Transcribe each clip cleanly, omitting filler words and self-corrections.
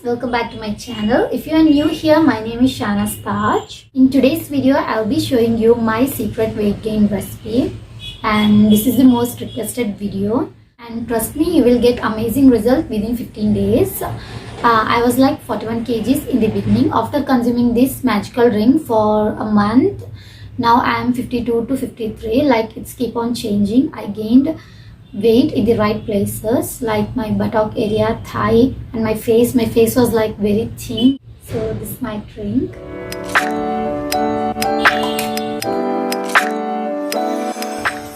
welcome back to my channel. If you are new here, my name is Shana's Taj. In today's video, I'll be showing you my secret weight gain recipe, and this is the most requested video, and trust me, you will get amazing results within 15 days. I was like 41 kgs in the beginning. After consuming this magical drink for a month, now I am 52 to 53. Like, it's keep on changing. I gained weight in the right places, like my buttock area, thigh, and my face. My face was like very thin. So this is my drink.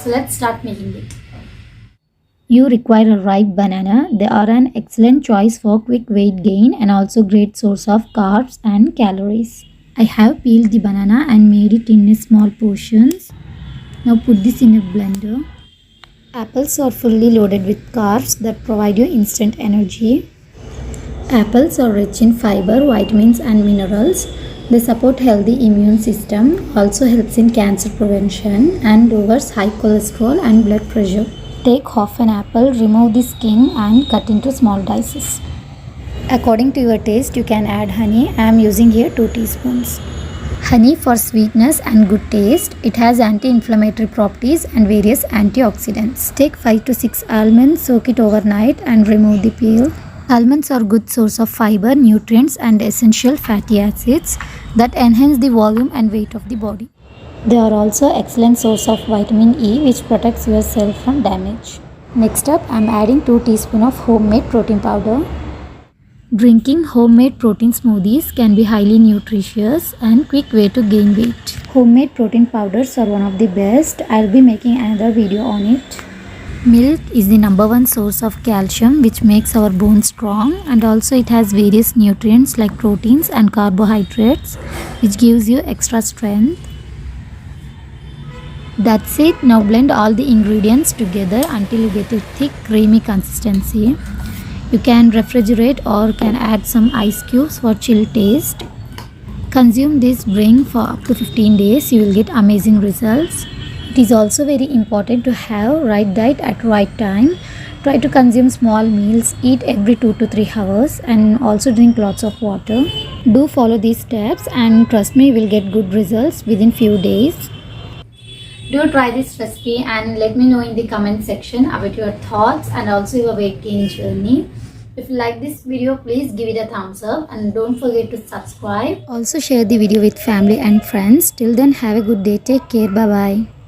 So let's start making it. You require a ripe banana. They are an excellent choice for quick weight gain and also great source of carbs and calories. I have peeled the banana and made it in small portions. Now put this in a blender. Apples are fully loaded with carbs that provide you instant energy. Apples are rich in fiber, vitamins and minerals. They support healthy immune system, also helps in cancer prevention and lowers high cholesterol and blood pressure. Take half an apple, remove the skin and cut into small dices. According to your taste, you can add honey. I am using here 2 teaspoons. Honey for sweetness and good taste. It has anti-inflammatory properties and various antioxidants. Take 5 to 6 almonds, soak it overnight and remove the peel. Almonds are good source of fiber, nutrients and essential fatty acids that enhance the volume and weight of the body. They are also excellent source of vitamin E, which protects your cell from damage. Next up, I am adding 2 teaspoons of homemade protein powder. Drinking homemade protein smoothies can be highly nutritious and quick way to gain weight. Homemade protein powders are one of the best. I'll be making another video on it. Milk is the #1 source of calcium, which makes our bones strong, and also it has various nutrients like proteins and carbohydrates, which gives you extra strength. That's it. Now blend all the ingredients together until you get a thick creamy consistency. You can refrigerate or can add some ice cubes for chill taste. Consume this drink for up to 15 days. You will get amazing results. It is also very important to have right diet at right time. Try to consume small meals, eat every 2 to 3 hours, and also drink lots of water. Do follow these steps and trust me, you will get good results within few days. Do try this recipe and let me know in the comment section about your thoughts and also your weight gain journey. If you like this video, please give it a thumbs up and don't forget to subscribe. Also share the video with family and friends. Till then, have a good day. Take care. Bye bye.